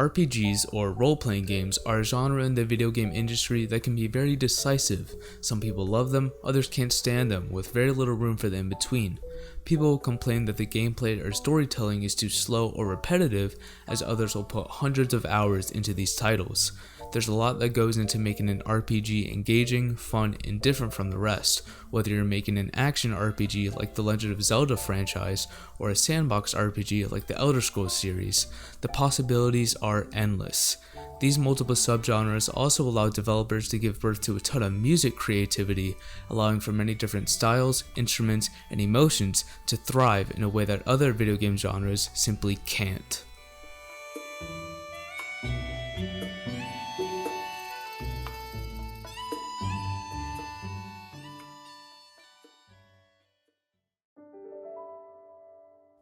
RPGs, or role-playing games, are a genre in the video game industry that can be very decisive. Some people love them, others can't stand them, with very little room for the in-between. People will complain that the gameplay or storytelling is too slow or repetitive, as others will put hundreds of hours into these titles. There's a lot that goes into making an RPG engaging, fun, and different from the rest, whether you're making an action RPG like the Legend of Zelda franchise or a sandbox RPG like the Elder Scrolls series. The possibilities are endless. These multiple subgenres also allow developers to give birth to a ton of music creativity, allowing for many different styles, instruments, and emotions to thrive in a way that other video game genres simply can't.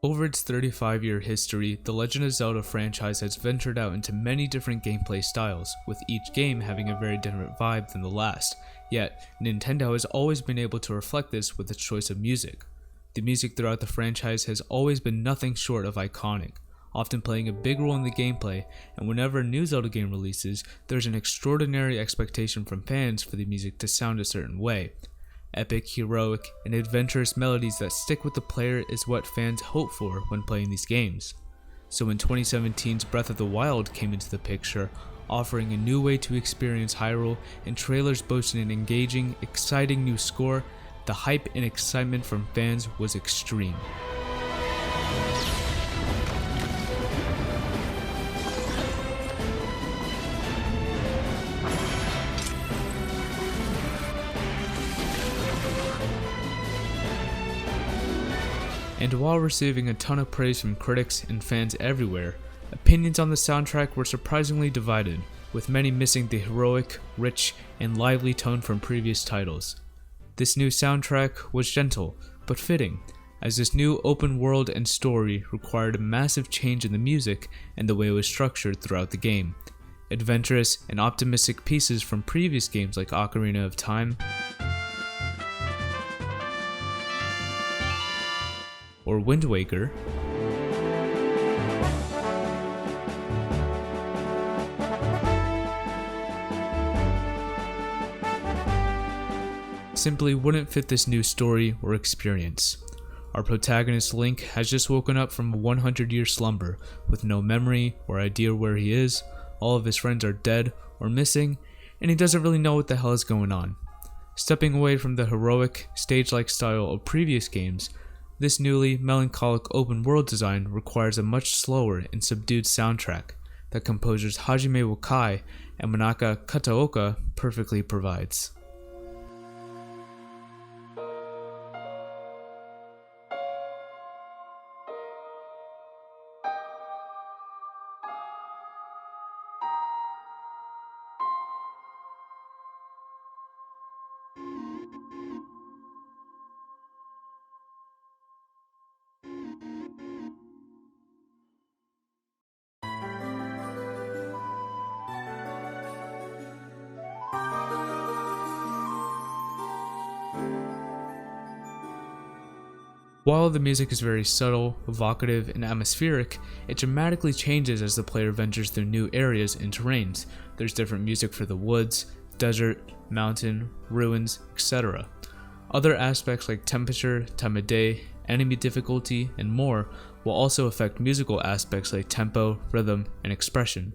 Over its 35-year history, the Legend of Zelda franchise has ventured out into many different gameplay styles, with each game having a very different vibe than the last. Yet, Nintendo has always been able to reflect this with its choice of music. The music throughout the franchise has always been nothing short of iconic, often playing a big role in the gameplay, and whenever a new Zelda game releases, there's an extraordinary expectation from fans for the music to sound a certain way. Epic, heroic, and adventurous melodies that stick with the player is what fans hope for when playing these games. So when 2017's Breath of the Wild came into the picture, offering a new way to experience Hyrule and trailers boasting an engaging, exciting new score, the hype and excitement from fans was extreme. And while receiving a ton of praise from critics and fans everywhere, opinions on the soundtrack were surprisingly divided, with many missing the heroic, rich, and lively tone from previous titles. This new soundtrack was gentle, but fitting, as this new open world and story required a massive change in the music and the way it was structured throughout the game. Adventurous and optimistic pieces from previous games like Ocarina of Time, or Wind Waker, simply wouldn't fit this new story or experience. Our protagonist Link has just woken up from a 100-year slumber with no memory or idea where he is, all of his friends are dead or missing, and he doesn't really know what the hell is going on. Stepping away from the heroic, stage-like style of previous games, this newly melancholic open world design requires a much slower and subdued soundtrack that composers Hajime Wakai and Manaka Kataoka perfectly provides. While the music is very subtle, evocative, and atmospheric, it dramatically changes as the player ventures through new areas and terrains. There's different music for the woods, desert, mountain, ruins, etc. Other aspects like temperature, time of day, enemy difficulty, and more will also affect musical aspects like tempo, rhythm, and expression.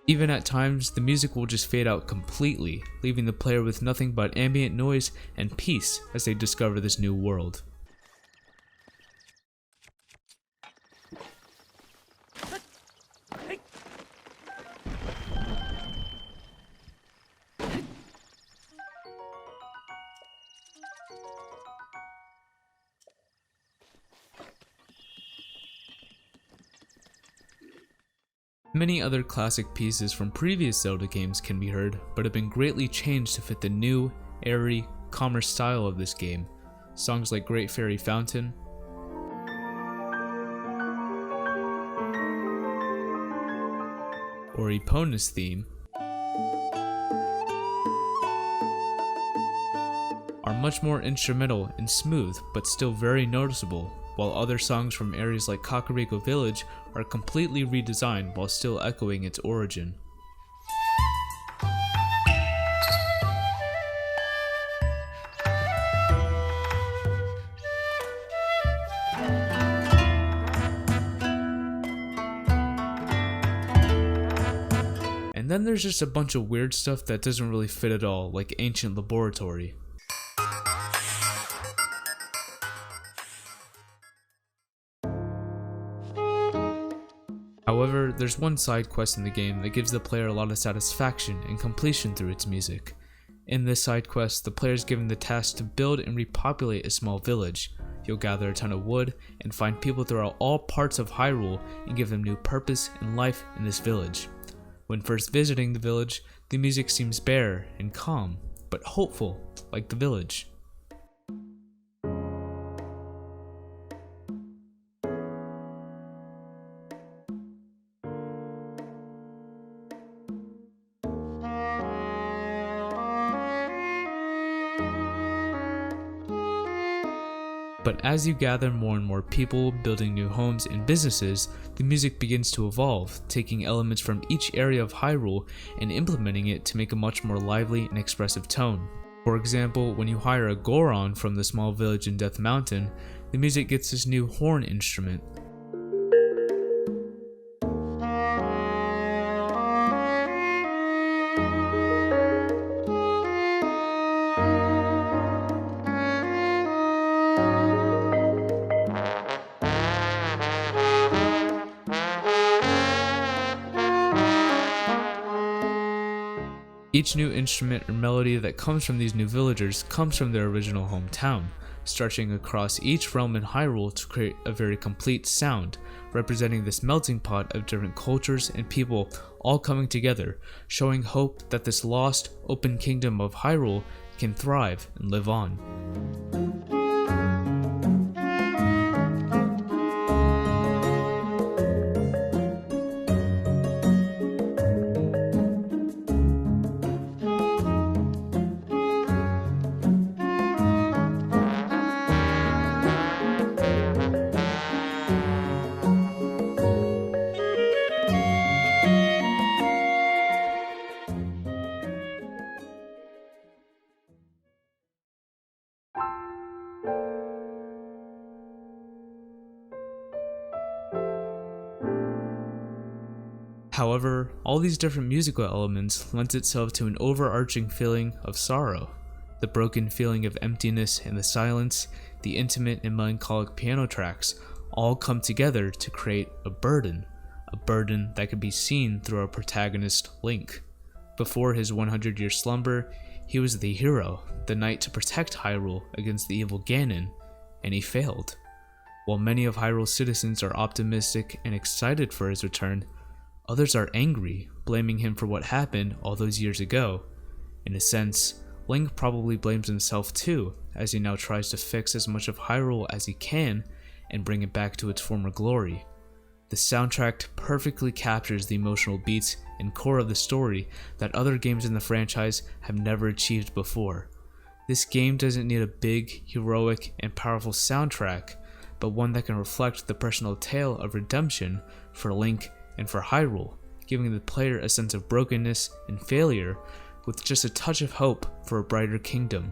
Even at times, the music will just fade out completely, leaving the player with nothing but ambient noise and peace as they discover this new world. Many other classic pieces from previous Zelda games can be heard, but have been greatly changed to fit the new, airy, calmer style of this game. Songs like Great Fairy Fountain, or Epona's theme, are much more instrumental and smooth, but still very noticeable, while other songs from areas like Kakariko Village are completely redesigned while still echoing its origin. And then there's just a bunch of weird stuff that doesn't really fit at all, like Ancient Laboratory. However, there's one side quest in the game that gives the player a lot of satisfaction and completion through its music. In this side quest, the player is given the task to build and repopulate a small village. You'll gather a ton of wood and find people throughout all parts of Hyrule and give them new purpose and life in this village. When first visiting the village, the music seems bare and calm, but hopeful, like the village. But as you gather more and more people, building new homes and businesses, the music begins to evolve, taking elements from each area of Hyrule and implementing it to make a much more lively and expressive tone. For example, when you hire a Goron from the small village in Death Mountain, the music gets this new horn instrument. Each new instrument or melody that comes from these new villagers comes from their original hometown, stretching across each realm in Hyrule to create a very complete sound, representing this melting pot of different cultures and people all coming together, showing hope that this lost, open kingdom of Hyrule can thrive and live on. However, all these different musical elements lends itself to an overarching feeling of sorrow. The broken feeling of emptiness and the silence, the intimate and melancholic piano tracks, all come together to create a burden that can be seen through our protagonist, Link. Before his 100-year slumber, he was the hero, the knight to protect Hyrule against the evil Ganon, and he failed. While many of Hyrule's citizens are optimistic and excited for his return, others are angry, blaming him for what happened all those years ago. In a sense, Link probably blames himself too, as he now tries to fix as much of Hyrule as he can and bring it back to its former glory. The soundtrack perfectly captures the emotional beats and core of the story that other games in the franchise have never achieved before. This game doesn't need a big, heroic, and powerful soundtrack, but one that can reflect the personal tale of redemption for Link and for Hyrule, giving the player a sense of brokenness and failure with just a touch of hope for a brighter kingdom,